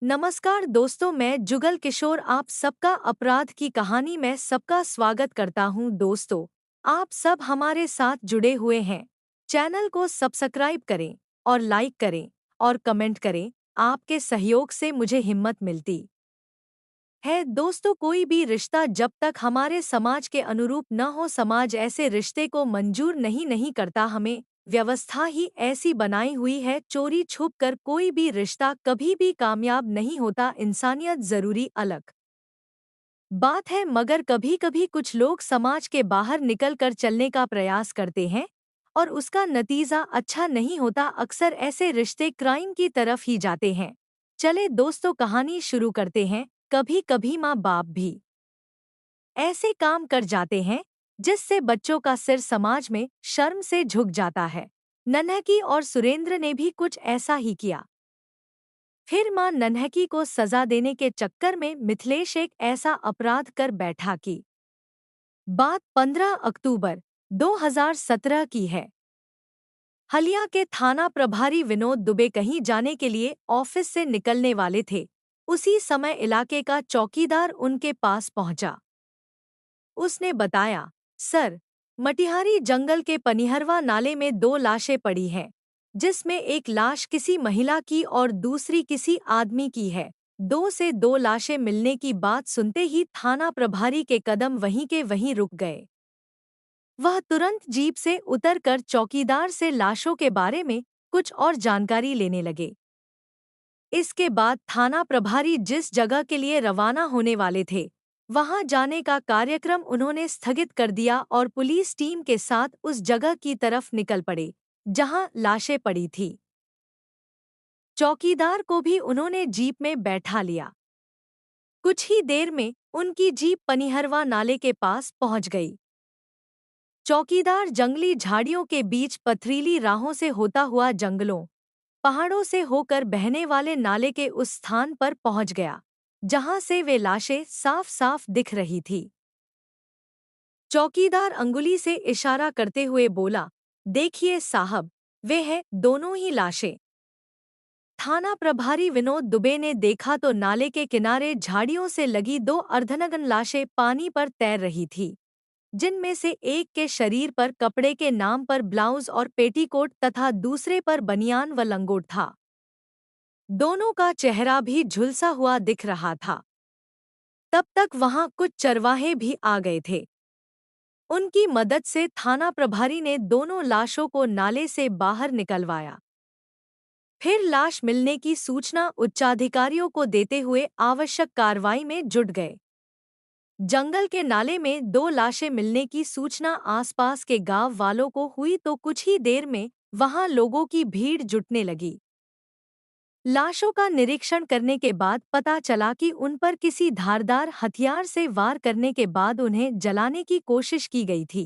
नमस्कार दोस्तों, मैं जुगल किशोर आप सबका अपराध की कहानी में सबका स्वागत करता हूं। दोस्तों, आप सब हमारे साथ जुड़े हुए हैं। चैनल को सब्सक्राइब करें और लाइक करें और कमेंट करें। आपके सहयोग से मुझे हिम्मत मिलती है। दोस्तों, कोई भी रिश्ता जब तक हमारे समाज के अनुरूप न हो, समाज ऐसे रिश्ते को मंजूर नहीं करता। हमें व्यवस्था ही ऐसी बनाई हुई है, चोरी छुप कर कोई भी रिश्ता कभी भी कामयाब नहीं होता। इंसानियत जरूरी अलग बात है, मगर कभी कभी कुछ लोग समाज के बाहर निकल कर चलने का प्रयास करते हैं और उसका नतीजा अच्छा नहीं होता। अक्सर ऐसे रिश्ते क्राइम की तरफ ही जाते हैं। चले दोस्तों, कहानी शुरू करते हैं। कभी कभी माँ बाप भी ऐसे काम कर जाते हैं जिससे बच्चों का सिर समाज में शर्म से झुक जाता है। नन्हकी और सुरेंद्र ने भी कुछ ऐसा ही किया। फिर मां नन्हकी को सजा देने के चक्कर में मिथिलेश एक ऐसा अपराध कर बैठा कि बात 15 अक्टूबर 2017 की है। हलिया के थाना प्रभारी विनोद दुबे कहीं जाने के लिए ऑफिस से निकलने वाले थे। उसी समय इलाके का चौकीदार उनके पास पहुंचा। उसने बताया, सर, मटिहारी जंगल के पनिहरवा नाले में दो लाशें पड़ी हैं, जिसमें एक लाश किसी महिला की और दूसरी किसी आदमी की है। दो से दो लाशें मिलने की बात सुनते ही थाना प्रभारी के कदम वहीं के वहीं रुक गए। वह तुरंत जीप से उतरकर चौकीदार से लाशों के बारे में कुछ और जानकारी लेने लगे। इसके बाद थाना प्रभारी जिस जगह के लिए रवाना होने वाले थे, वहां जाने का कार्यक्रम उन्होंने स्थगित कर दिया और पुलिस टीम के साथ उस जगह की तरफ निकल पड़े जहां लाशें पड़ी थी। चौकीदार को भी उन्होंने जीप में बैठा लिया। कुछ ही देर में उनकी जीप पनिहरवा नाले के पास पहुंच गई। चौकीदार जंगली झाड़ियों के बीच पथरीली राहों से होता हुआ जंगलों पहाड़ों से होकर बहने वाले नाले के उस स्थान पर पहुंच गया जहां से वे लाशें साफ साफ दिख रही थी। चौकीदार अंगुली से इशारा करते हुए बोला, देखिए साहब, वे हैं दोनों ही लाशें। थाना प्रभारी विनोद दुबे ने देखा तो नाले के किनारे झाड़ियों से लगी दो अर्धनग्न लाशें पानी पर तैर रही थी, जिनमें से एक के शरीर पर कपड़े के नाम पर ब्लाउज और पेटीकोट तथा दूसरे पर बनियान व लंगोट था। दोनों का चेहरा भी झुलसा हुआ दिख रहा था। तब तक वहां कुछ चरवाहे भी आ गए थे। उनकी मदद से थाना प्रभारी ने दोनों लाशों को नाले से बाहर निकलवाया। फिर लाश मिलने की सूचना उच्चाधिकारियों को देते हुए आवश्यक कार्रवाई में जुट गए। जंगल के नाले में दो लाशें मिलने की सूचना आसपास के गांव वालों को हुई तो कुछ ही देर में वहां लोगों की भीड़ जुटने लगी। लाशों का निरीक्षण करने के बाद पता चला कि उन पर किसी धारदार हथियार से वार करने के बाद उन्हें जलाने की कोशिश की गई थी।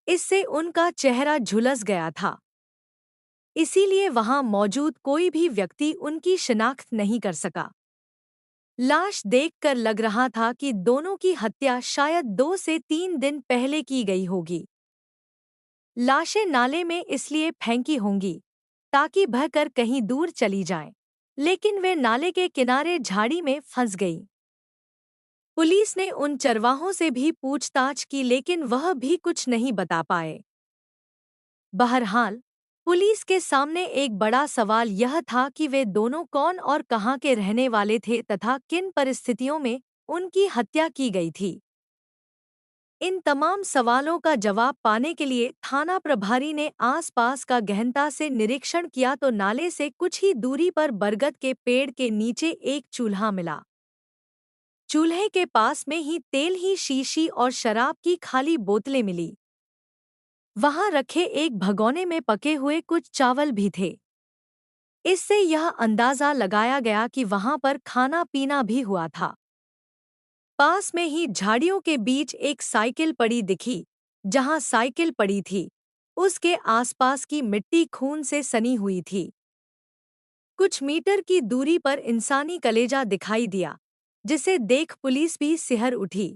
इससे उनका चेहरा झुलस गया था। इसीलिए वहां मौजूद कोई भी व्यक्ति उनकी शिनाख्त नहीं कर सका। लाश देखकर लग रहा था कि दोनों की हत्या शायद 2 से 3 दिन पहले की गई होगी। लाशें नाले में इसलिए फेंकी होंगी ताकि बहकर कहीं दूर चली जाएं, लेकिन वे नाले के किनारे झाड़ी में फंस गई। पुलिस ने उन चरवाहों से भी पूछताछ की, लेकिन वह भी कुछ नहीं बता पाए। बहरहाल, पुलिस के सामने एक बड़ा सवाल यह था कि वे दोनों कौन और कहां के रहने वाले थे तथा किन परिस्थितियों में उनकी हत्या की गई थी। इन तमाम सवालों का जवाब पाने के लिए थाना प्रभारी ने आसपास का गहनता से निरीक्षण किया तो नाले से कुछ ही दूरी पर बरगद के पेड़ के नीचे एक चूल्हा मिला। चूल्हे के पास में ही तेल ही शीशी और शराब की खाली बोतलें मिली। वहां रखे एक भगोने में पके हुए कुछ चावल भी थे। इससे यह अंदाजा लगाया गया कि वहां पर खाना पीना भी हुआ था। पास में ही झाड़ियों के बीच एक साइकिल पड़ी दिखी। जहां साइकिल पड़ी थी, उसके आसपास की मिट्टी खून से सनी हुई थी। कुछ मीटर की दूरी पर इंसानी कलेजा दिखाई दिया, जिसे देख पुलिस भी सिहर उठी।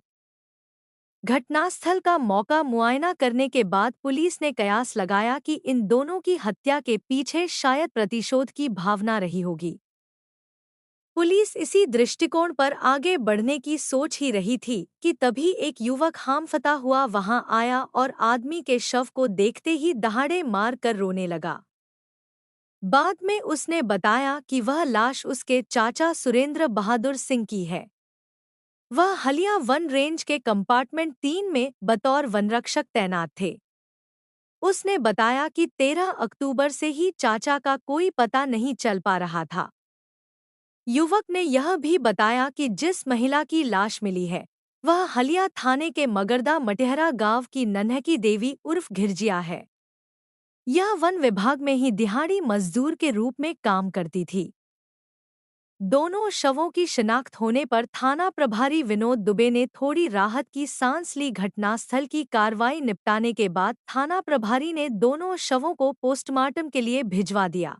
घटनास्थल का मौका मुआयना करने के बाद पुलिस ने कयास लगाया कि इन दोनों की हत्या के पीछे शायद प्रतिशोध की भावना रही होगी। पुलिस इसी दृष्टिकोण पर आगे बढ़ने की सोच ही रही थी कि तभी एक युवक हामफता हुआ वहां आया और आदमी के शव को देखते ही दहाड़े मार कर रोने लगा। बाद में उसने बताया कि वह लाश उसके चाचा सुरेंद्र बहादुर सिंह की है। वह हलिया वन रेंज के कंपार्टमेंट 3 में बतौर वनरक्षक तैनात थे। उसने बताया कि 13 अक्टूबर से ही चाचा का कोई पता नहीं चल पा रहा था। युवक ने यह भी बताया कि जिस महिला की लाश मिली है, वह हलिया थाने के मगरदा मटेहरा गांव की नन्हकी देवी उर्फ घिरजिया है। यह वन विभाग में ही दिहाड़ी मजदूर के रूप में काम करती थी। दोनों शवों की शिनाख्त होने पर थाना प्रभारी विनोद दुबे ने थोड़ी राहत की सांस ली। घटनास्थल की कार्रवाई निपटाने के बाद थाना प्रभारी ने दोनों शवों को पोस्टमार्टम के लिए भिजवा दिया।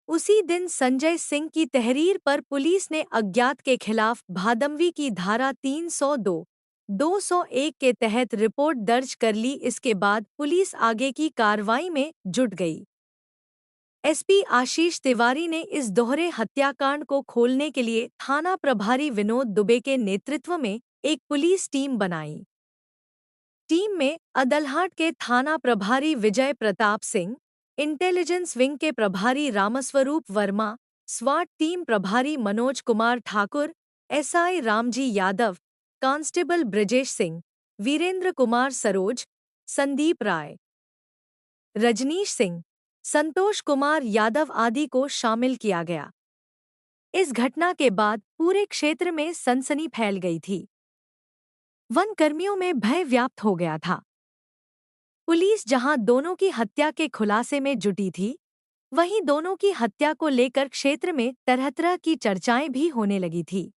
उसी दिन संजय सिंह की तहरीर पर पुलिस ने अज्ञात के खिलाफ भादमवी की धारा 302, 201 के तहत रिपोर्ट दर्ज कर ली। इसके बाद पुलिस आगे की कार्रवाई में जुट गई। एसपी आशीष तिवारी ने इस दोहरे हत्याकांड को खोलने के लिए थाना प्रभारी विनोद दुबे के नेतृत्व में एक पुलिस टीम बनाई। टीम में अदलहाट के थाना प्रभारी विजय प्रताप सिंह, इंटेलिजेंस विंग के प्रभारी रामस्वरूप वर्मा, स्वाट टीम प्रभारी मनोज कुमार ठाकुर, एसआई रामजी यादव, कांस्टेबल ब्रजेश सिंह, वीरेंद्र कुमार सरोज, संदीप राय, रजनीश सिंह, संतोष कुमार यादव आदि को शामिल किया गया। इस घटना के बाद पूरे क्षेत्र में सनसनी फैल गई थी। वन कर्मियों में भय व्याप्त हो गया था। पुलिस जहां दोनों की हत्या के खुलासे में जुटी थी, वहीं दोनों की हत्या को लेकर क्षेत्र में तरह-तरह की चर्चाएं भी होने लगी थी।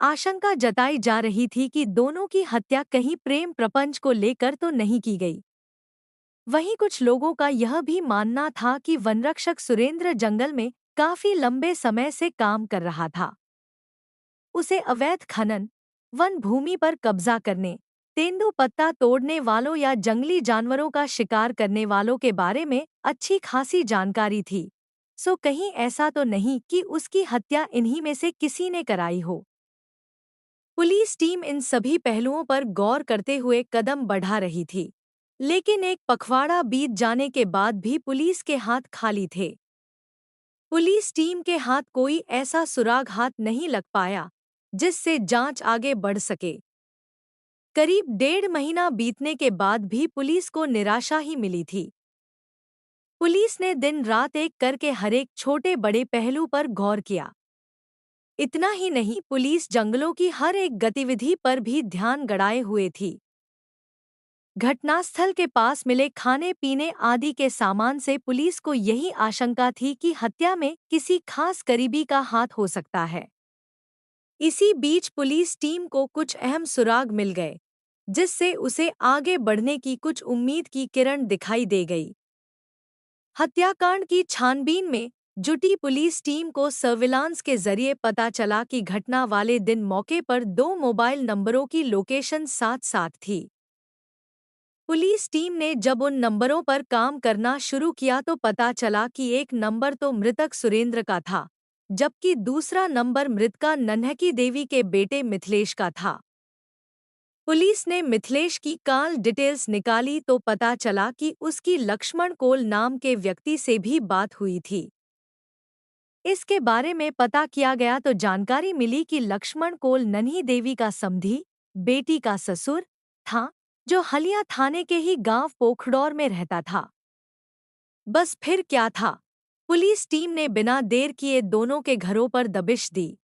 आशंका जताई जा रही थी कि दोनों की हत्या कहीं प्रेम प्रपंच को लेकर तो नहीं की गई। वहीं कुछ लोगों का यह भी मानना था कि वनरक्षक सुरेंद्र जंगल में काफी लंबे समय से काम कर रहा था। उसे अवैध खनन, वन भूमि पर कब्जा करने, तेंदुपत्ता तोड़ने वालों या जंगली जानवरों का शिकार करने वालों के बारे में अच्छी खासी जानकारी थी। सो कहीं ऐसा तो नहीं कि उसकी हत्या इन्हीं में से किसी ने कराई हो। पुलिस टीम इन सभी पहलुओं पर गौर करते हुए कदम बढ़ा रही थी, लेकिन एक पखवाड़ा बीत जाने के बाद भी पुलिस के हाथ खाली थे। पुलिस टीम के हाथ कोई ऐसा सुराग हाथ नहीं लग पाया जिससे जांच आगे बढ़ सके। करीब 1.5 महीना बीतने के बाद भी पुलिस को निराशा ही मिली थी। पुलिस ने दिन रात एक करके हरेक छोटे बड़े पहलू पर गौर किया। इतना ही नहीं, पुलिस जंगलों की हर एक गतिविधि पर भी ध्यान गड़ाए हुए थी। घटनास्थल के पास मिले खाने पीने आदि के सामान से पुलिस को यही आशंका थी कि हत्या में किसी खास करीबी का हाथ हो सकता है। इसी बीच पुलिस टीम को कुछ अहम सुराग मिल गए, जिससे उसे आगे बढ़ने की कुछ उम्मीद की किरण दिखाई दे गई। हत्याकांड की छानबीन में जुटी पुलिस टीम को सर्विलांस के जरिए पता चला कि घटना वाले दिन मौके पर 2 मोबाइल नंबरों की लोकेशन साथ-साथ थी। पुलिस टीम ने जब उन नंबरों पर काम करना शुरू किया तो पता चला कि एक नंबर तो मृतक सुरेंद्र का था, जबकि दूसरा नंबर मृतका नन्हकी देवी के बेटे मिथिलेश का था। पुलिस ने मिथिलेश की कॉल डिटेल्स निकाली तो पता चला कि उसकी लक्ष्मण कोल नाम के व्यक्ति से भी बात हुई थी। इसके बारे में पता किया गया तो जानकारी मिली कि लक्ष्मण कोल नन्ही देवी का समधी, बेटी का ससुर था, जो हलिया थाने के ही गांव पोखड़ौर में रहता था। बस फिर क्या था, पुलिस टीम ने बिना देर किए दोनों के घरों पर दबिश दी।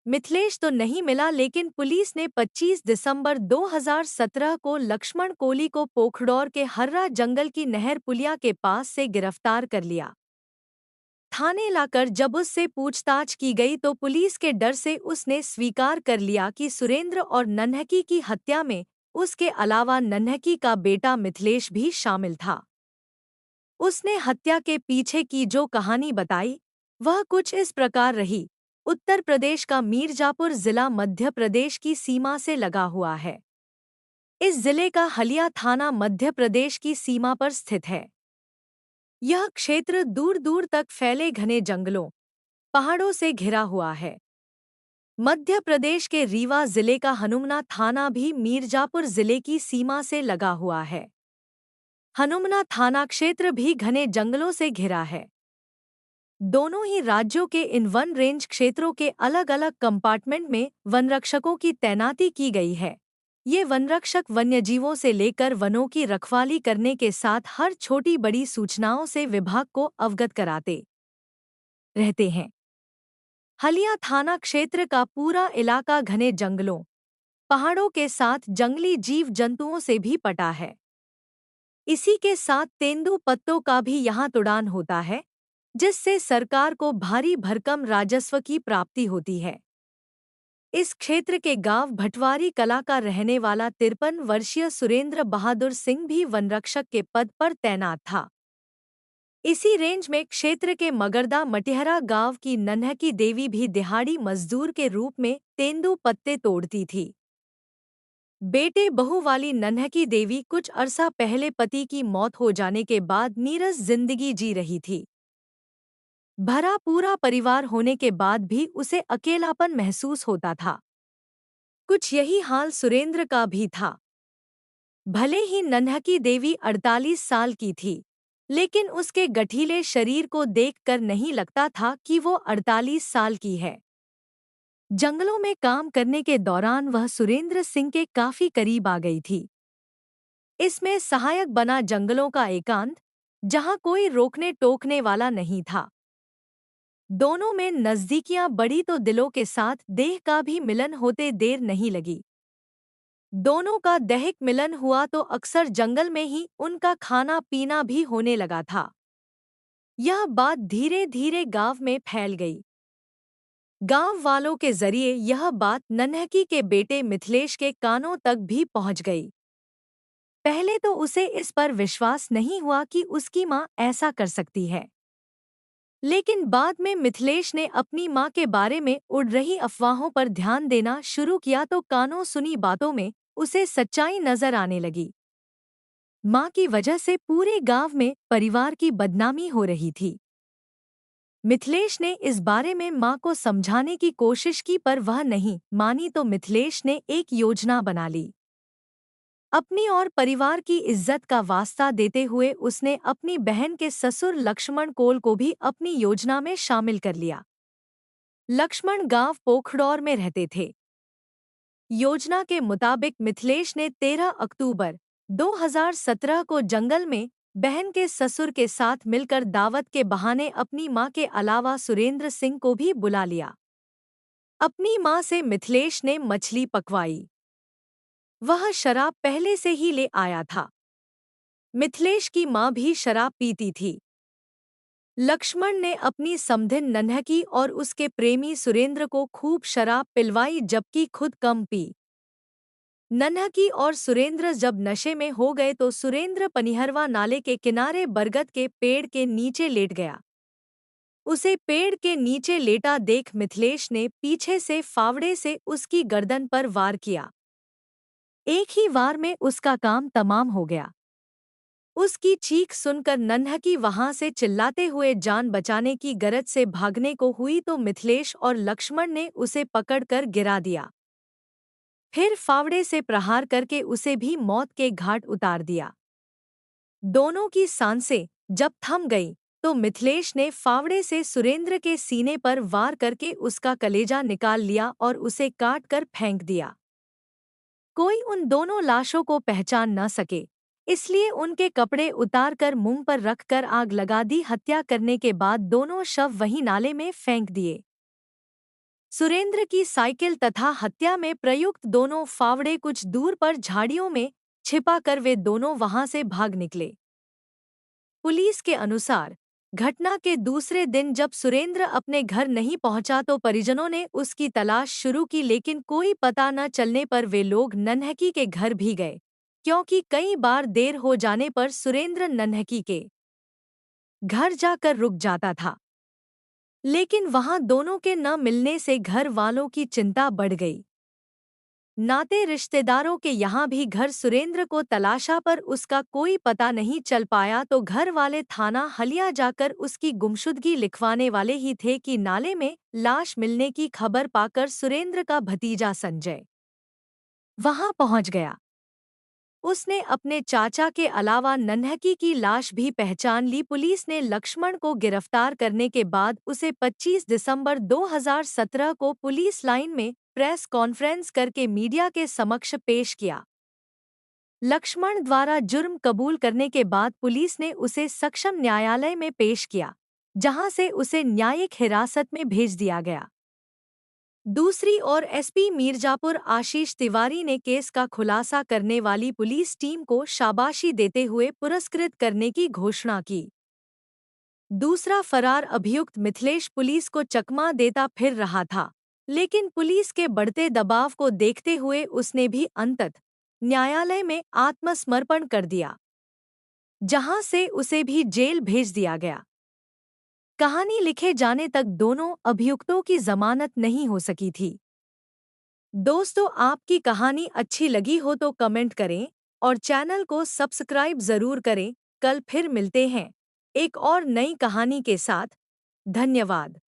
मिथिलेश तो नहीं मिला, लेकिन पुलिस ने 25 दिसंबर 2017 को लक्ष्मण कोली को पोखड़ौर के हर्रा जंगल की नहर पुलिया के पास से गिरफ्तार कर लिया। थाने लाकर जब उससे पूछताछ की गई तो पुलिस के डर से उसने स्वीकार कर लिया कि सुरेंद्र और नन्हकी की हत्या में उसके अलावा नन्हकी का बेटा मिथिलेश भी शामिल था। उसने हत्या के पीछे की जो कहानी बताई, वह कुछ इस प्रकार रही। उत्तर प्रदेश का मीरजापुर जिला मध्य प्रदेश की सीमा से लगा हुआ है। इस जिले का हलिया थाना मध्य प्रदेश की सीमा पर स्थित है। यह क्षेत्र दूर दूर तक फैले घने जंगलों, पहाड़ों से घिरा हुआ है। मध्य प्रदेश के रीवा जिले का हनुमना थाना भी मीरजापुर जिले की सीमा से लगा हुआ है। हनुमना थाना क्षेत्र भी घने जंगलों से घिरा है। दोनों ही राज्यों के इन वन रेंज क्षेत्रों के अलग अलग कंपार्टमेंट में वनरक्षकों की तैनाती की गई है। ये वनरक्षक वन्यजीवों से लेकर वनों की रखवाली करने के साथ हर छोटी बड़ी सूचनाओं से विभाग को अवगत कराते रहते हैं। हलिया थाना क्षेत्र का पूरा इलाका घने जंगलों, पहाड़ों के साथ जंगली जीव जंतुओं से भी पटा है। इसी के साथ तेंदू पत्तों का भी यहाँ तुड़ान होता है, जिससे सरकार को भारी भरकम राजस्व की प्राप्ति होती है। इस क्षेत्र के गांव भटवारी कला का रहने वाला 53 वर्षीय सुरेंद्र बहादुर सिंह भी वनरक्षक के पद पर तैनात था। इसी रेंज में क्षेत्र के मगरदा मटिहरा गांव की नन्हकी देवी भी दिहाड़ी मजदूर के रूप में तेंदू पत्ते तोड़ती थी। बेटे बहू वाली नन्हकी देवी कुछ अरसा पहले पति की मौत हो जाने के बाद नीरस जिंदगी जी रही थी। भरा पूरा परिवार होने के बाद भी उसे अकेलापन महसूस होता था। कुछ यही हाल सुरेंद्र का भी था। भले ही नन्हकी देवी 48 साल की थी, लेकिन उसके गठीले शरीर को देखकर नहीं लगता था कि वो 48 साल की है। जंगलों में काम करने के दौरान वह सुरेंद्र सिंह के काफी करीब आ गई थी। इसमें सहायक बना जंगलों का एकांत, जहां कोई रोकने टोकने वाला नहीं था। दोनों में नजदीकियां बढ़ी तो दिलों के साथ देह का भी मिलन होते देर नहीं लगी। दोनों का दैहिक मिलन हुआ तो अक्सर जंगल में ही उनका खाना पीना भी होने लगा था। यह बात धीरे धीरे गांव में फैल गई। गांव वालों के जरिए यह बात नन्हकी के बेटे मिथिलेश के कानों तक भी पहुंच गई। पहले तो उसे इस पर विश्वास नहीं हुआ कि उसकी मां ऐसा कर सकती है, लेकिन बाद में मिथिलेश ने अपनी मां के बारे में उड़ रही अफवाहों पर ध्यान देना शुरू किया तो कानों सुनी बातों में उसे सच्चाई नजर आने लगी। मां की वजह से पूरे गांव में परिवार की बदनामी हो रही थी। मिथिलेश ने इस बारे में मां को समझाने की कोशिश की, पर वह नहीं मानी तो मिथिलेश ने एक योजना बना ली। अपनी और परिवार की इज्जत का वास्ता देते हुए उसने अपनी बहन के ससुर लक्ष्मण कोल को भी अपनी योजना में शामिल कर लिया। लक्ष्मण गांव पोखड़ौर में रहते थे। योजना के मुताबिक मिथिलेश ने 13 अक्टूबर 2017 को जंगल में बहन के ससुर के साथ मिलकर दावत के बहाने अपनी मां के अलावा सुरेंद्र सिंह को भी बुला लिया। अपनी मां से मिथिलेश ने मछली पकवाई। वह शराब पहले से ही ले आया था। मिथिलेश की मां भी शराब पीती थी। लक्ष्मण ने अपनी समधिन नन्हकी और उसके प्रेमी सुरेंद्र को खूब शराब पिलवाई, जबकि खुद कम पी। नन्हकी और सुरेंद्र जब नशे में हो गए तो सुरेंद्र पनिहरवा नाले के किनारे बरगद के पेड़ के नीचे लेट गया। उसे पेड़ के नीचे लेटा देख मिथिलेश ने पीछे से फावड़े से उसकी गर्दन पर वार किया। एक ही वार में उसका काम तमाम हो गया। उसकी चीख सुनकर नन्हकी वहां से चिल्लाते हुए जान बचाने की गरज से भागने को हुई तो मिथिलेश और लक्ष्मण ने उसे पकड़कर गिरा दिया। फिर फावड़े से प्रहार करके उसे भी मौत के घाट उतार दिया। दोनों की सांसें जब थम गईं, तो मिथिलेश ने फावड़े से सुरेंद्र के सीने पर वार करके उसका कलेजा निकाल लिया और उसे काट कर फेंक दिया। कोई उन दोनों लाशों को पहचान न सके, इसलिए उनके कपड़े उतारकर मुंह पर रखकर आग लगा दी। हत्या करने के बाद दोनों शव वहीं नाले में फेंक दिए। सुरेंद्र की साइकिल तथा हत्या में प्रयुक्त दोनों फावड़े कुछ दूर पर झाड़ियों में छिपाकर वे दोनों वहां से भाग निकले। पुलिस के अनुसार घटना के दूसरे दिन जब सुरेंद्र अपने घर नहीं पहुंचा तो परिजनों ने उसकी तलाश शुरू की, लेकिन कोई पता न चलने पर वे लोग नन्हकी के घर भी गए, क्योंकि कई बार देर हो जाने पर सुरेंद्र नन्हकी के घर जाकर रुक जाता था। लेकिन वहां दोनों के न मिलने से घर वालों की चिंता बढ़ गई। नाते रिश्तेदारों के यहाँ भी घर सुरेंद्र को तलाशा पर उसका कोई पता नहीं चल पाया तो घर वाले थाना हलिया जाकर उसकी गुमशुदगी लिखवाने वाले ही थे कि नाले में लाश मिलने की खबर पाकर सुरेंद्र का भतीजा संजय वहां पहुंच गया। उसने अपने चाचा के अलावा नन्हकी की लाश भी पहचान ली। पुलिस ने लक्ष्मण को गिरफ्तार करने के बाद उसे 25 दिसंबर 2017 को पुलिस लाइन में प्रेस कॉन्फ्रेंस करके मीडिया के समक्ष पेश किया। लक्ष्मण द्वारा जुर्म कबूल करने के बाद पुलिस ने उसे सक्षम न्यायालय में पेश किया, जहां से उसे न्यायिक हिरासत में भेज दिया गया। दूसरी ओर एसपी मीरजापुर आशीष तिवारी ने केस का खुलासा करने वाली पुलिस टीम को शाबाशी देते हुए पुरस्कृत करने की घोषणा की। दूसरा फरार अभियुक्त मिथिलेश पुलिस को चकमा देता फिर रहा था, लेकिन पुलिस के बढ़ते दबाव को देखते हुए उसने भी अंततः न्यायालय में आत्मसमर्पण कर दिया, जहां से उसे भी जेल भेज दिया गया। कहानी लिखे जाने तक दोनों अभियुक्तों की जमानत नहीं हो सकी थी। दोस्तों, आपकी कहानी अच्छी लगी हो तो कमेंट करें और चैनल को सब्सक्राइब जरूर करें। कल फिर मिलते हैं एक और नई कहानी के साथ। धन्यवाद।